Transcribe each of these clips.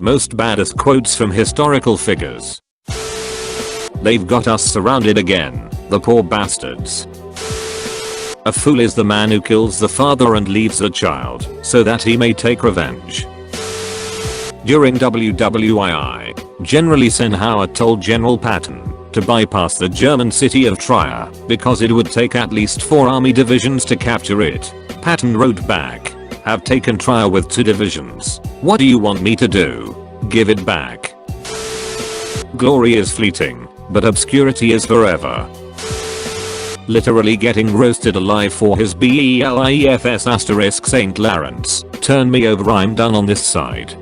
Most baddest quotes from historical figures. They've got us surrounded again, the poor bastards. A fool is the man who kills the father and leaves the child, so that he may take revenge. During WWII, General Eisenhower told General Patton to bypass the German city of Trier, because it would take at least 4 army divisions to capture it. Patton wrote back, "Have taken Trier with 2 divisions. What do you want me to do? Give it back." Glory is fleeting, but obscurity is forever. Literally getting roasted alive for his BELIEFS St. Lawrence. Turn me over, I'm done on this side.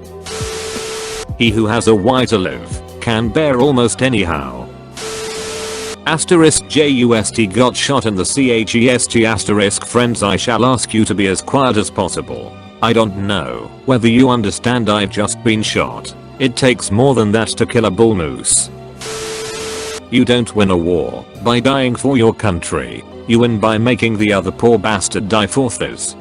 He who has a why to live can bear almost anyhow. JUST got shot in the CHEST. Friends, I shall ask you to be as quiet as possible. I don't know whether you understand, I've just been shot. It takes more than that to kill a bull moose. You don't win a war by dying for your country. You win by making the other poor bastard die for theirs.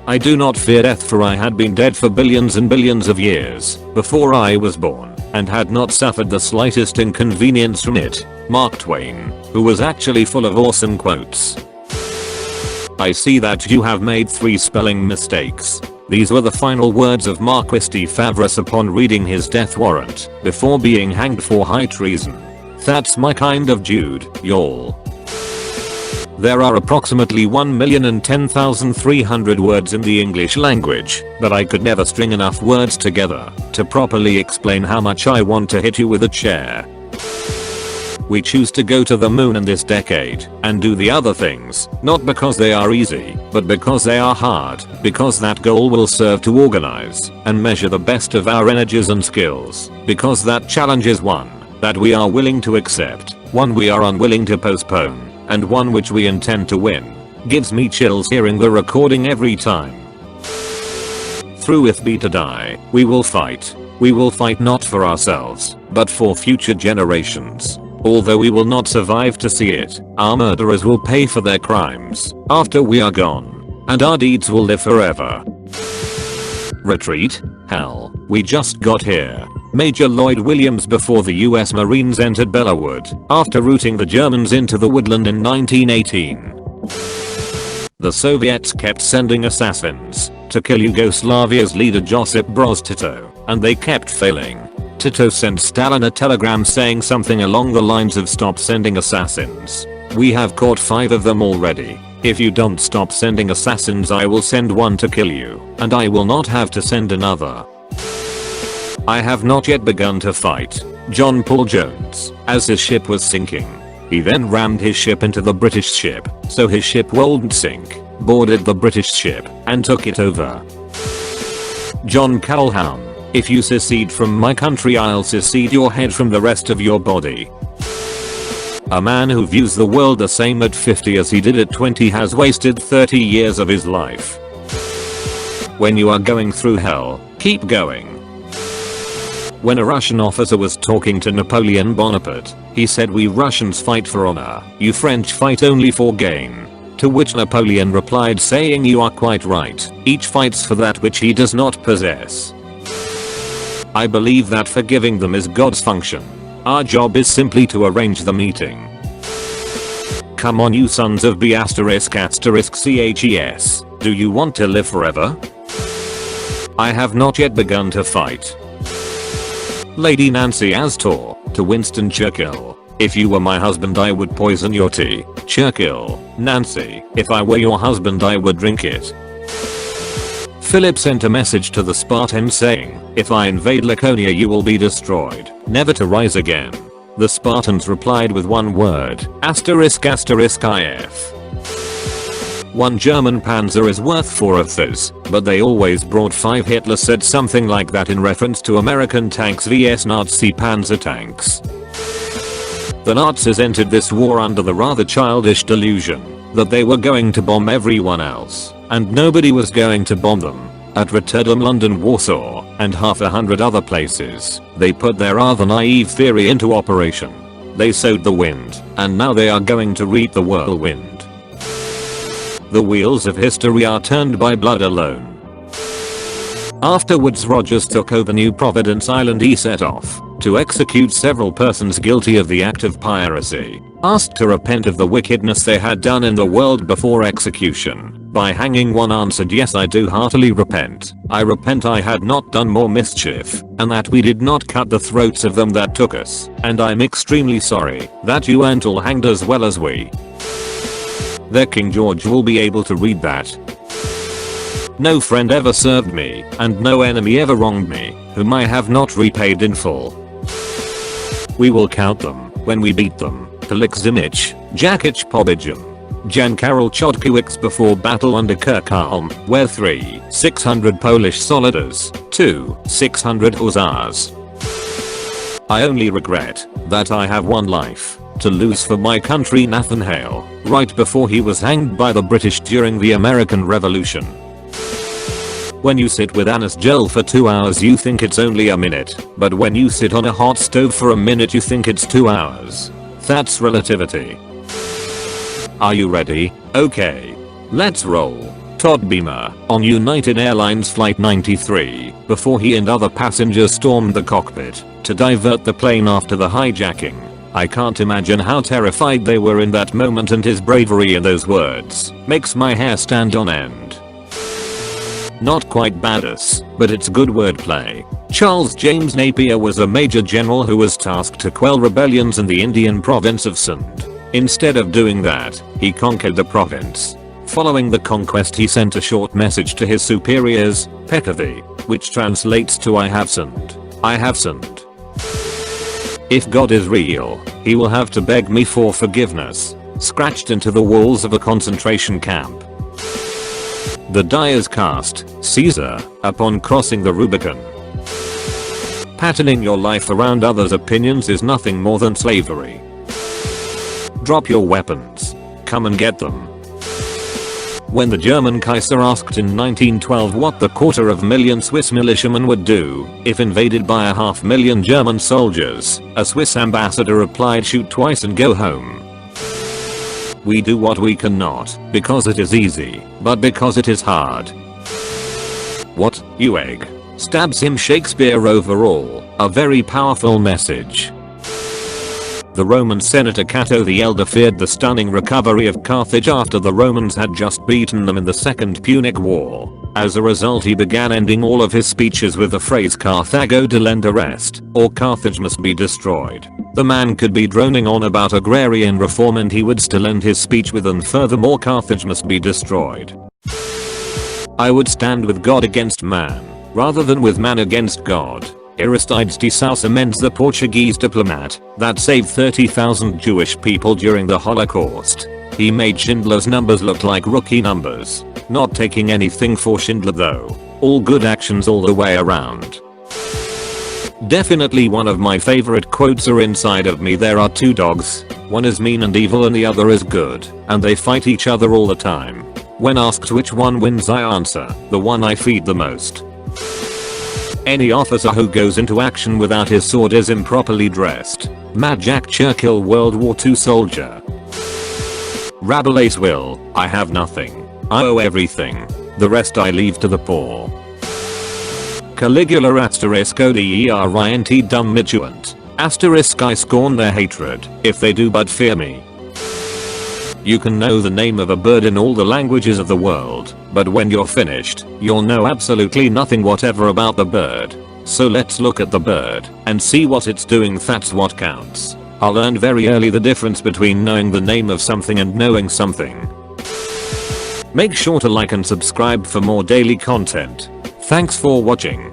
I do not fear death, for I had been dead for billions and billions of years before I was born, and had not suffered the slightest inconvenience from it. Mark Twain, who was actually full of awesome quotes. I see that you have made 3 spelling mistakes. These were the final words of Marquis de Favras upon reading his death warrant before being hanged for high treason. That's my kind of Jude, y'all. There are approximately 1,010,300 words in the English language, but I could never string enough words together to properly explain how much I want to hit you with a chair. We choose to go to the moon in this decade and do the other things, not because they are easy, but because they are hard, because that goal will serve to organize and measure the best of our energies and skills, because that challenge is one that we are willing to accept, one we are unwilling to postpone, and one which we intend to win. Gives me chills hearing the recording every time. Through if be to die, we will fight. We will fight not for ourselves, but for future generations. Although we will not survive to see it, our murderers will pay for their crimes after we are gone, and our deeds will live forever. Retreat? Hell, we just got here. Major Lloyd Williams before the US Marines entered Bellawood after routing the Germans into the woodland in 1918. The Soviets kept sending assassins to kill Yugoslavia's leader Josip Broz Tito, and they kept failing. Tito sent Stalin a telegram saying something along the lines of "Stop sending assassins. We have caught 5 of them already. If you don't stop sending assassins, I will send one to kill you, and I will not have to send another." I have not yet begun to fight John Paul Jones as his ship was sinking. He then rammed his ship into the British ship so his ship won't sink, boarded the British ship, and took it over. John Calhoun, if you secede from my country, I'll secede your head from the rest of your body. A man who views the world the same at 50 as he did at 20 has wasted 30 years of his life. When you are going through hell, keep going. When a Russian officer was talking to Napoleon Bonaparte, he said, "We Russians fight for honor, you French fight only for gain." To which Napoleon replied saying, "You are quite right, each fights for that which he does not possess." I believe that forgiving them is God's function. Our job is simply to arrange the meeting. Come on, you sons of B*****CHES, do you want to live forever? I have not yet begun to fight. Lady Nancy Astor to Winston Churchill, "If you were my husband I would poison your tea." Churchill, "Nancy, if I were your husband I would drink it." Philip sent a message to the Spartans saying, "If I invade Laconia you will be destroyed, never to rise again." The Spartans replied with one word, ****if. One German panzer is worth 4 of those, but they always brought 5. Hitler said something like that in reference to American tanks vs Nazi panzer tanks. The Nazis entered this war under the rather childish delusion that they were going to bomb everyone else, and nobody was going to bomb them. At Rotterdam, London, Warsaw, and half a hundred other places, they put their rather naive theory into operation. They sowed the wind, and now they are going to reap the whirlwind. The wheels of history are turned by blood alone. Afterwards Rogers took over New Providence Island. He set off to execute several persons guilty of the act of piracy, asked to repent of the wickedness they had done in the world before execution. By hanging, one answered, "Yes, I do heartily repent. I repent I had not done more mischief, and that we did not cut the throats of them that took us, and I'm extremely sorry that you weren't all hanged as well as we." Their King George will be able to read that. No friend ever served me, and no enemy ever wronged me, whom I have not repaid in full. We will count them when we beat them. Felix Zimich, Jakic Pobijam, Jan Karol Chodkiewicz before battle under Kirkholm, where 600 Polish soldiers, 600 hussars. I only regret that I have one life to lose for my country. Nathan Hale, right before he was hanged by the British during the American Revolution. When you sit with anise gel for 2 hours you think it's only a minute, but when you sit on a hot stove for a minute you think it's 2 hours. That's relativity. Are you ready? Okay. Let's roll. Todd Beamer, on United Airlines Flight 93, before he and other passengers stormed the cockpit to divert the plane after the hijacking. I can't imagine how terrified they were in that moment, and his bravery in those words makes my hair stand on end. Not quite badass, but it's good wordplay. Charles James Napier was a major general who was tasked to quell rebellions in the Indian province of Sindh. Instead of doing that, he conquered the province. Following the conquest he sent a short message to his superiors, Petavi, which translates to "I have sinned. I have sinned. If God is real, he will have to beg me for forgiveness." Scratched into the walls of a concentration camp. The die is cast, Caesar, upon crossing the Rubicon. Patterning your life around others' opinions is nothing more than slavery. Drop your weapons. Come and get them. When the German Kaiser asked in 1912 what the 250,000 Swiss militiamen would do if invaded by 500,000 German soldiers, a Swiss ambassador replied, "Shoot twice and go home." We do what we cannot, because it is easy, but because it is hard. What, you egg? Stabs him Shakespeare overall, a very powerful message. The Roman senator Cato the Elder feared the stunning recovery of Carthage after the Romans had just beaten them in the Second Punic War. As a result he began ending all of his speeches with the phrase "Carthago delenda rest," or "Carthage must be destroyed." The man could be droning on about agrarian reform and he would still end his speech with "and furthermore Carthage must be destroyed." I would stand with God against man, rather than with man against God. Aristides de Sousa Mendes, the Portuguese diplomat that saved 30,000 Jewish people during the Holocaust. He made Schindler's numbers look like rookie numbers. Not taking anything for Schindler though. All good actions all the way around. Definitely one of my favorite quotes are "Inside of me there are two dogs. One is mean and evil and the other is good, and they fight each other all the time. When asked which one wins I answer, the one I feed the most." Any officer who goes into action without his sword is improperly dressed. Mad Jack Churchill, World War II soldier. Rabelais will, "I have nothing. I owe everything. The rest I leave to the poor." Caligula *ODERINT dumb mituant. *I scorn their hatred, if they do but fear me. You can know the name of a bird in all the languages of the world, but when you're finished, you'll know absolutely nothing whatever about the bird. So let's look at the bird and see what it's doing. That's what counts. I learned very early the difference between knowing the name of something and knowing something. Make sure to like and subscribe for more daily content. Thanks for watching.